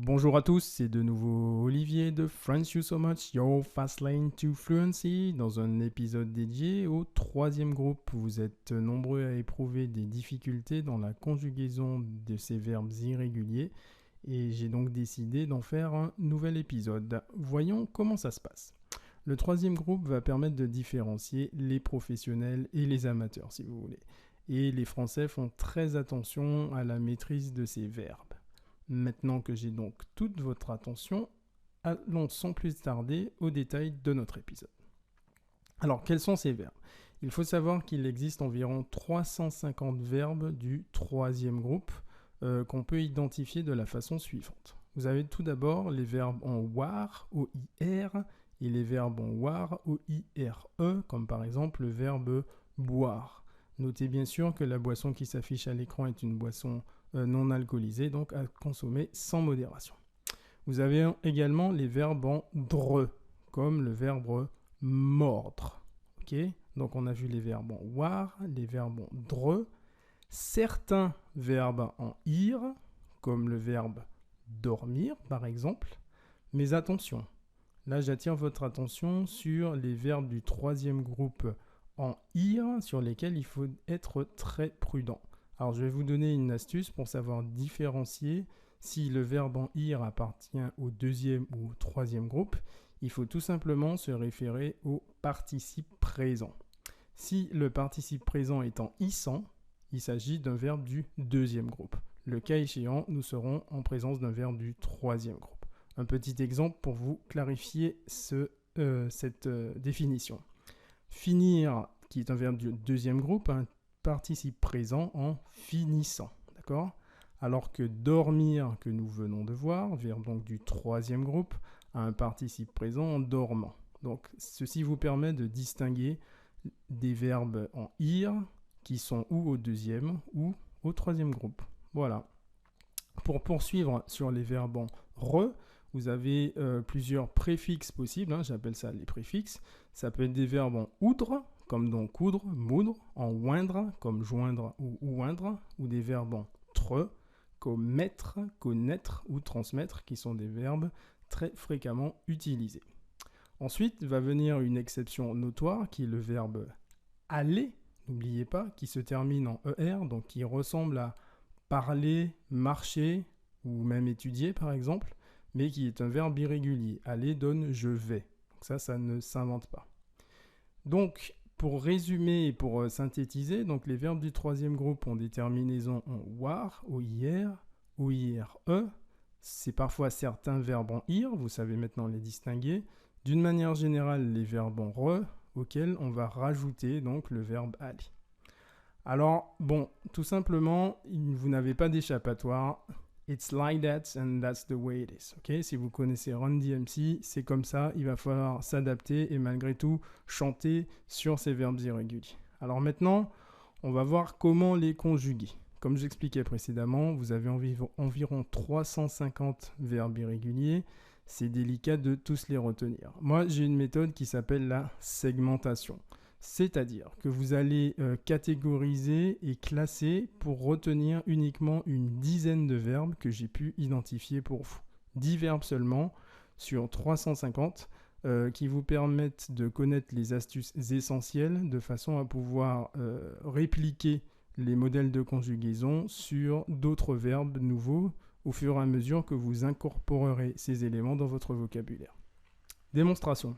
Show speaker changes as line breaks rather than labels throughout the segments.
Bonjour à tous, c'est de nouveau Olivier de Friends You So Much, Your Fast Lane to Fluency, dans un épisode dédié au troisième groupe. Vous êtes nombreux à éprouver des difficultés dans la conjugaison de ces verbes irréguliers et j'ai donc décidé d'en faire un nouvel épisode. Voyons comment ça se passe. Le troisième groupe va permettre de différencier les professionnels et les amateurs, si vous voulez. Et les Français font très attention à la maîtrise de ces verbes. Maintenant que j'ai donc toute votre attention, allons sans plus tarder aux détails de notre épisode. Alors, quels sont ces verbes ? Il faut savoir qu'il existe environ 350 verbes du troisième groupe qu'on peut identifier de la façon suivante. Vous avez tout d'abord les verbes en war, O-I-R, et les verbes en war, O-I-R-E, comme par exemple le verbe boire. Notez bien sûr que la boisson qui s'affiche à l'écran est une boisson non alcoolisée, donc à consommer sans modération. Vous avez également les verbes en dre, comme le verbe mordre. Okay, donc on a vu les verbes en war, les verbes en dre, certains verbes en ir, comme le verbe dormir par exemple. Mais attention, là j'attire votre attention sur les verbes du troisième groupe en ir, sur lesquels il faut être très prudent. Alors je vais vous donner une astuce pour savoir différencier si le verbe en ir appartient au deuxième ou au troisième groupe. Il faut tout simplement se référer au participe présent. Si le participe présent est en issant, il s'agit d'un verbe du deuxième groupe. Le cas échéant, nous serons en présence d'un verbe du troisième groupe. Un petit exemple pour vous clarifier cette définition. Finir, qui est un verbe du deuxième groupe, un participe présent en finissant, d'accord ? Alors que dormir, que nous venons de voir, verbe donc du troisième groupe, a un participe présent en dormant. Donc ceci vous permet de distinguer des verbes en ir qui sont ou au deuxième ou au troisième groupe. Voilà. Pour poursuivre sur les verbes en re, vous avez plusieurs préfixes possibles, j'appelle ça les préfixes. Ça peut être des verbes en oudre, comme donc coudre, moudre, en oindre, comme joindre ou oindre, ou des verbes en tre, comme mettre, connaître ou transmettre, qui sont des verbes très fréquemment utilisés. Ensuite va venir une exception notoire, qui est le verbe aller, n'oubliez pas, qui se termine en er, donc qui ressemble à parler, marcher, ou même étudier par exemple, mais qui est un verbe irrégulier. Aller donne je vais. Donc ça ne s'invente pas. Donc, pour résumer et pour synthétiser, donc les verbes du troisième groupe ont des terminaisons en war, OIR, OIRE. C'est parfois certains verbes en ir, vous savez maintenant les distinguer. D'une manière générale, les verbes en re, auxquels on va rajouter donc le verbe aller. Alors, bon, tout simplement, vous n'avez pas d'échappatoire. It's like that and that's the way it is. Okay? Si vous connaissez Run DMC, c'est comme ça, il va falloir s'adapter et malgré tout chanter sur ces verbes irréguliers. Alors maintenant, on va voir comment les conjuguer. Comme j'expliquais précédemment, vous avez environ 350 verbes irréguliers. C'est délicat de tous les retenir. Moi, j'ai une méthode qui s'appelle la segmentation. C'est-à-dire que vous allez catégoriser et classer pour retenir uniquement une dizaine de verbes que j'ai pu identifier pour vous. 10 verbes seulement sur 350 qui vous permettent de connaître les astuces essentielles de façon à pouvoir répliquer les modèles de conjugaison sur d'autres verbes nouveaux au fur et à mesure que vous incorporerez ces éléments dans votre vocabulaire. Démonstration.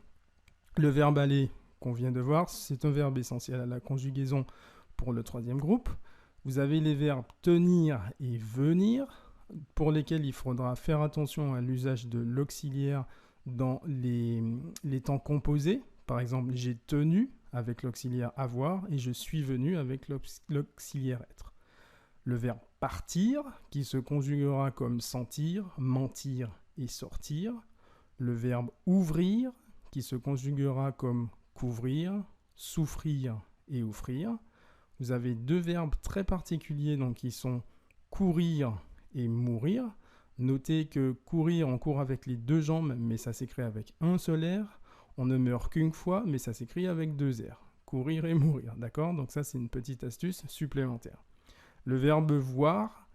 Le verbe aller qu'on vient de voir, c'est un verbe essentiel à la conjugaison pour le troisième groupe. Vous avez les verbes tenir et venir, pour lesquels il faudra faire attention à l'usage de l'auxiliaire dans les temps composés. Par exemple, j'ai tenu avec l'auxiliaire avoir et je suis venu avec l'auxiliaire être. Le verbe partir, qui se conjuguera comme sentir, mentir et sortir. Le verbe ouvrir, qui se conjuguera comme couvrir, souffrir et offrir. Vous avez deux verbes très particuliers donc, qui sont courir et mourir. Notez que courir, on court avec les deux jambes, mais ça s'écrit avec un seul R. On ne meurt qu'une fois, mais ça s'écrit avec deux R. Courir et mourir, d'accord ? Donc ça, c'est une petite astuce supplémentaire. Le verbe voir,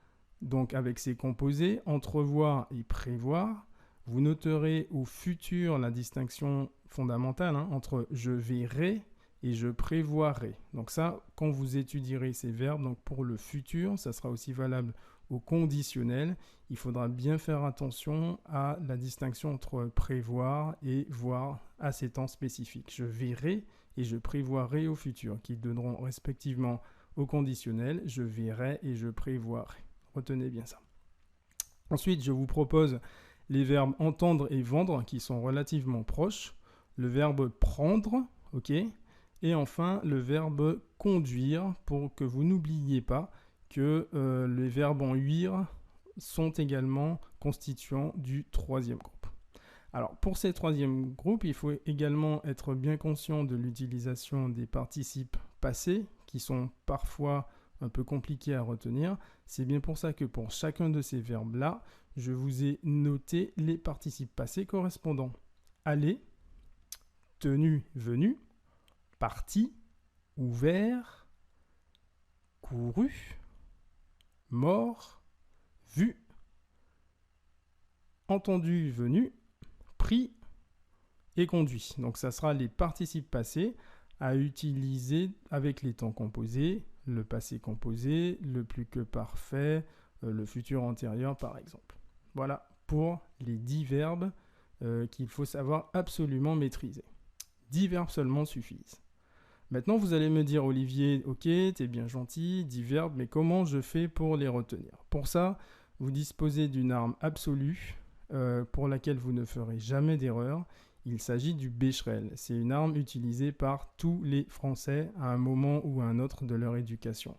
donc avec ces composés, entrevoir et prévoir. Vous noterez au futur la distinction fondamentale entre je verrai et je prévoirai. Donc ça, quand vous étudierez ces verbes, donc pour le futur, ça sera aussi valable au conditionnel. Il faudra bien faire attention à la distinction entre prévoir et voir à ces temps spécifiques. Je verrai et je prévoirai au futur, qui donneront respectivement au conditionnel, je verrai et je prévoirai. Retenez bien ça. Ensuite, je vous propose les verbes entendre et vendre qui sont relativement proches. Le verbe prendre, ok, et enfin le verbe conduire pour que vous n'oubliez pas que les verbes en ouïr sont également constituants du troisième groupe. Alors pour ces troisième groupes, il faut également être bien conscient de l'utilisation des participes passés qui sont parfois un peu compliqués à retenir. C'est bien pour ça que pour chacun de ces verbes-là, je vous ai noté les participes passés correspondants. Aller, tenu, venu, parti, ouvert, couru, mort, vu, entendu, venu, pris et conduit. Donc ça sera les participes passés à utiliser avec les temps composés, le passé composé, le plus que parfait, le futur antérieur par exemple. Voilà pour les 10 verbes qu'il faut savoir absolument maîtriser. 10 verbes seulement suffisent. Maintenant, vous allez me dire, Olivier, ok, t'es bien gentil, 10 verbes, mais comment je fais pour les retenir? Pour ça, vous disposez d'une arme absolue pour laquelle vous ne ferez jamais d'erreur. Il s'agit du Becherel. C'est une arme utilisée par tous les Français à un moment ou à un autre de leur éducation.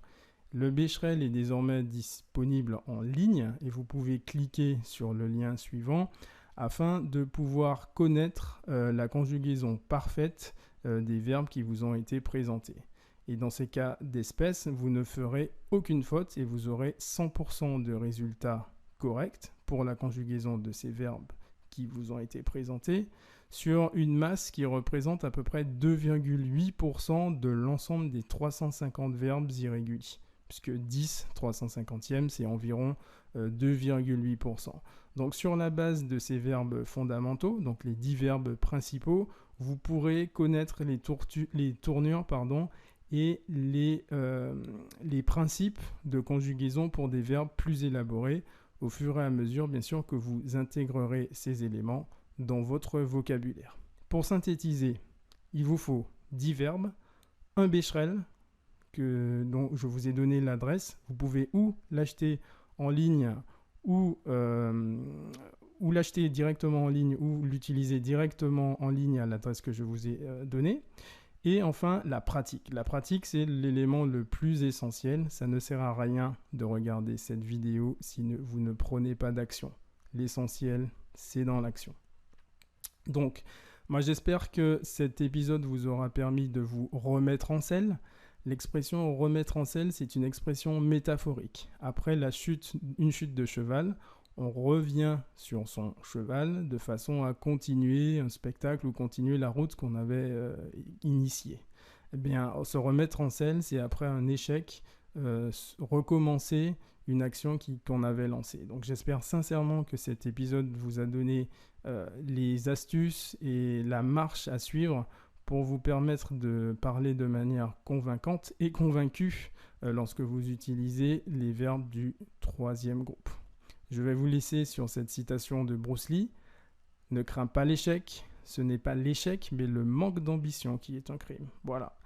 Le Becherel est désormais disponible en ligne et vous pouvez cliquer sur le lien suivant afin de pouvoir connaître la conjugaison parfaite des verbes qui vous ont été présentés. Et dans ces cas d'espèce, vous ne ferez aucune faute et vous aurez 100% de résultats corrects pour la conjugaison de ces verbes qui vous ont été présentés sur une masse qui représente à peu près 2,8% de l'ensemble des 350 verbes irréguliers, puisque 10 350e, c'est environ 2,8%. Donc sur la base de ces verbes fondamentaux, donc les 10 verbes principaux, vous pourrez connaître les tournures et les principes de conjugaison pour des verbes plus élaborés au fur et à mesure, bien sûr, que vous intégrerez ces éléments dans votre vocabulaire. Pour synthétiser, il vous faut 10 verbes, un Becherel, dont je vous ai donné l'adresse. Vous pouvez ou l'acheter en ligne ou l'acheter directement en ligne ou l'utiliser directement en ligne à l'adresse que je vous ai donnée. Et enfin, la pratique. La pratique, c'est l'élément le plus essentiel. Ça ne sert à rien de regarder cette vidéo si vous ne prenez pas d'action. L'essentiel, c'est dans l'action. Donc, moi j'espère que cet épisode vous aura permis de vous remettre en selle. L'expression remettre en selle, c'est une expression métaphorique. Après une chute de cheval, on revient sur son cheval de façon à continuer un spectacle ou continuer la route qu'on avait initiée. Eh bien, se remettre en selle, c'est après un échec, recommencer une action qu'on avait lancée. Donc j'espère sincèrement que cet épisode vous a donné les astuces et la marche à suivre pour vous permettre de parler de manière convaincante et convaincue lorsque vous utilisez les verbes du troisième groupe. Je vais vous laisser sur cette citation de Bruce Lee. Ne crains pas l'échec, ce n'est pas l'échec, mais le manque d'ambition qui est un crime. Voilà.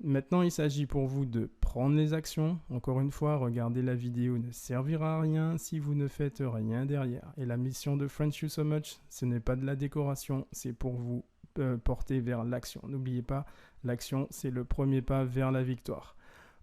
Maintenant, il s'agit pour vous de prendre les actions. Encore une fois, regarder la vidéo ne servira à rien si vous ne faites rien derrière. Et la mission de French You So Much, ce n'est pas de la décoration, c'est pour vous porter vers l'action. N'oubliez pas, l'action, c'est le premier pas vers la victoire.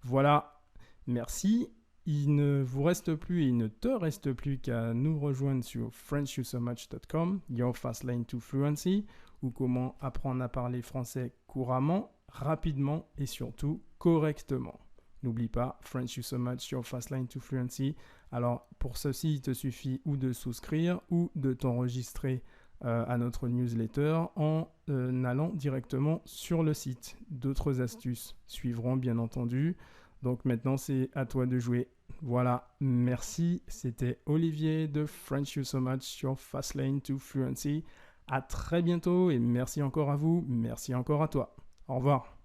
Voilà, merci. Il ne vous reste plus et il ne te reste plus qu'à nous rejoindre sur FrenchYouSoMuch.com, Your Fast Lane to Fluency, ou comment apprendre à parler français couramment, rapidement et surtout correctement. N'oublie pas, French You So Much, Your Fast Lane to Fluency. Alors pour ceci, il te suffit ou de souscrire ou de t'enregistrer à notre newsletter en allant directement sur le site. D'autres astuces suivront bien entendu Donc maintenant, c'est à toi de jouer. Voilà, merci. C'était Olivier de French You So Much, your fast lane to fluency. À très bientôt et merci encore à vous. Merci encore à toi. Au revoir.